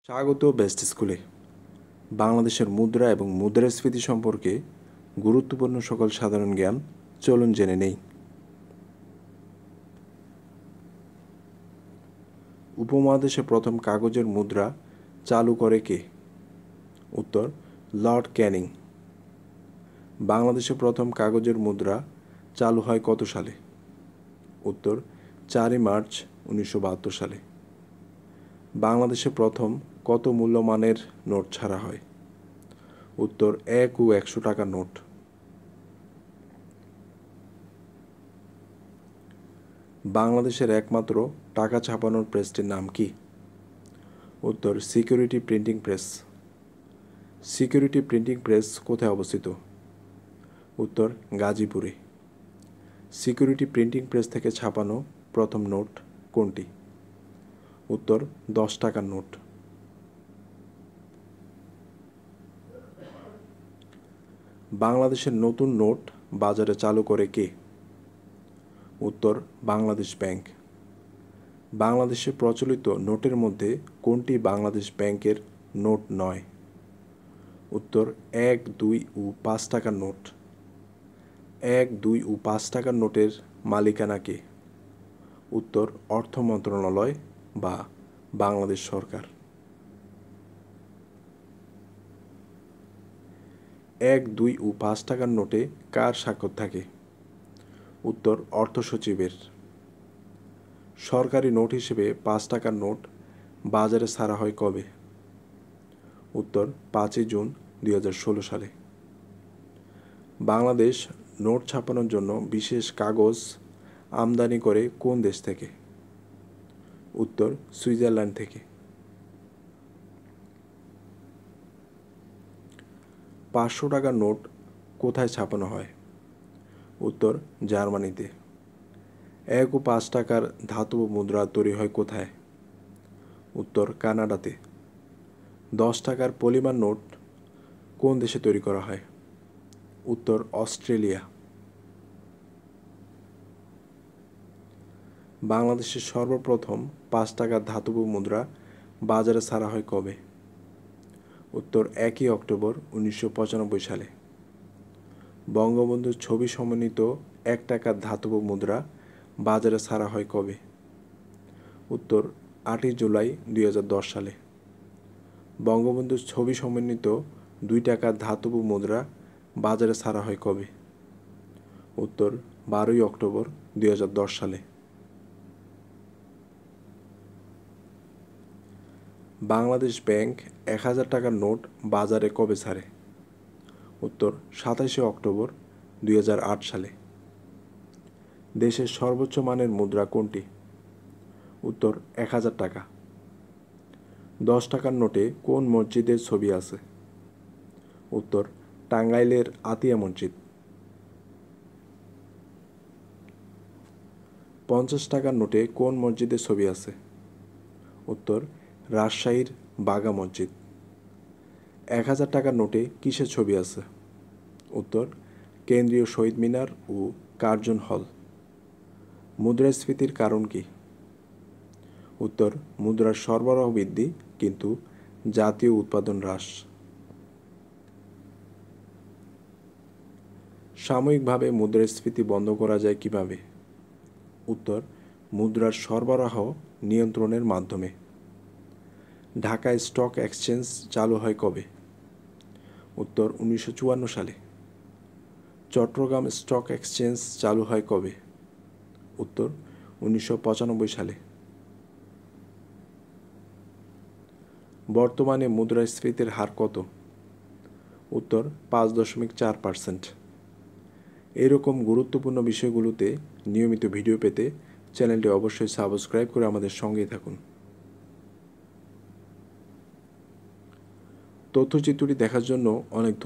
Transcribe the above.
স্বাগত বেস্ট স্কুলে। বাংলাদেশের মুদ্রা এবং মুদ্রাস্ফীতি সম্পর্কে গুরুত্বপূর্ণ সকল সাধারণ জ্ঞান চলুন জেনে নেই। উপমহাদেশে প্রথম কাগজের মুদ্রা চালু করে কে? উত্তর লর্ড ক্যানিং। বাংলাদেশে প্রথম কাগজের মুদ্রা চালু হয় কত সালে? উত্তর 4 মার্চ 1972 সালে। বাংলাদেশে প্রথম কত মূল্যমানের নোট ছাড়া হয়? উত্তর 1 ও 100 টাকার নোট। বাংলাদেশের একমাত্র টাকা ছাপানোর প্রেসটির নাম কি? উত্তর security printing press. Security printing press কোথায় অবস্থিত? উত্তর গাজীপুরে। সিকিউরিটি প্রিন্টিং প্রেস থেকে ছাপানো প্রথম নোট কোনটি? উত্তর 10 টাকার নোট। বাংলাদেশের নতুন নোট বাজারে চালু করে কে? উত্তর বাংলাদেশ ব্যাংক। বাংলাদেশে প্রচলিত নোটের মধ্যে কোনটি বাংলাদেশ ব্যাংকের নোট নয়? উত্তর 1, 2 ও 5 টাকার নোট। 1, 2 ও 5 টাকার নোটের মালিকানা কে? উত্তর অর্থ মন্ত্রণালয় বা বাংলাদেশ সরকার। 1, 2 ও 5 টাকার নোটে কার স্বাক্ষর থাকে? উত্তর অর্থ সচিবের। সরকারি নোট হিসেবে 5 টাকার নোট বাজারে ছাড়া হয় কবে? উত্তর 5 জুন 2016 সালে। বাংলাদেশ নোট ছাপানোর জন্য বিশেষ কাগজ আমদানি করে কোন দেশ থেকে? উত্তর সুইজারল্যান্ড থেকে। 500 টাকার নোট কোথায় ছাপানো হয়? উত্তর জার্মানিতে। 1 ও 5 টাকার ধাতব মুদ্রা তৈরি হয় কোথায়? উত্তর কানাডাতে। 10 টাকার পলিমার নোট কোন দেশে তৈরি করা হয়? উত্তর অস্ট্রেলিয়া। বাংলাদেশের সর্বপ্রথম 5 টাকার ধাতব মুদ্রা বাজারে ছাড়া হয় কবে? উত্তর 1 অক্টোবর 1995 সালে। বঙ্গবন্ধুর ছবি সমন্বিত 1 টাকার ধাতব মুদ্রা বাজারে ছাড়া হয় কবে? উত্তর 8 জুলাই 2010 সালে। বঙ্গবন্ধুর ছবি সমন্বিত 2 টাকার ধাতব মুদ্রা বাজারে ছাড়া হয় কবে? উত্তর 12 অক্টোবর 2010 সালে। বাংলাদেশ ব্যাংক 1000 টাকার নোট বাজারে কবে ছাড়ে? উত্তর 27 অক্টোবর 2008 সালে। দেশের সর্বোচ্চ মানের মুদ্রা কোনটি? উত্তর 1000 টাকা। 10 টাকার নোটে কোন মসজিদের ছবি আছে? উত্তর টাঙ্গাইলের আতিয়া মসজিদ। 50 টাকার নোটে কোন মসজিদের ছবি আছে? উত্তর রাজশাহীর বাগা মসজিদ। 1000 টাকার নোটে কিসের ছবি আছে? উত্তর কেন্দ্রীয় শহীদ মিনার ও কার্জন হল। মুদ্রাস্ফীতির কারণ কি? উত্তর মুদ্রার সরবরাহ বৃদ্ধি কিন্তু জাতীয় উৎপাদন হ্রাস। সাময়িকভাবে মুদ্রাস্ফীতি বন্ধ করা যায় কিভাবে? উত্তর মুদ্রার সরবরাহ নিয়ন্ত্রণের মাধ্যমে। ঢাকায় স্টক এক্সচেঞ্জ চালু হয় কবে? উত্তর 1954 সালে। চট্টগ্রাম স্টক এক্সচেঞ্জ চালু হয় কবে? উত্তর 1995 সালে। বর্তমানে মুদ্রাস্ফীতির হার কত? উত্তর 5.4%। এরকম গুরুত্বপূর্ণ বিষয়গুলোতে নিয়মিত ভিডিও পেতে চ্যানেলটি অবশ্যই সাবস্ক্রাইব করে আমাদের সঙ্গেই থাকুন। তথ্যচিত্রটি দেখার জন্য অনেক ধন্যবাদ।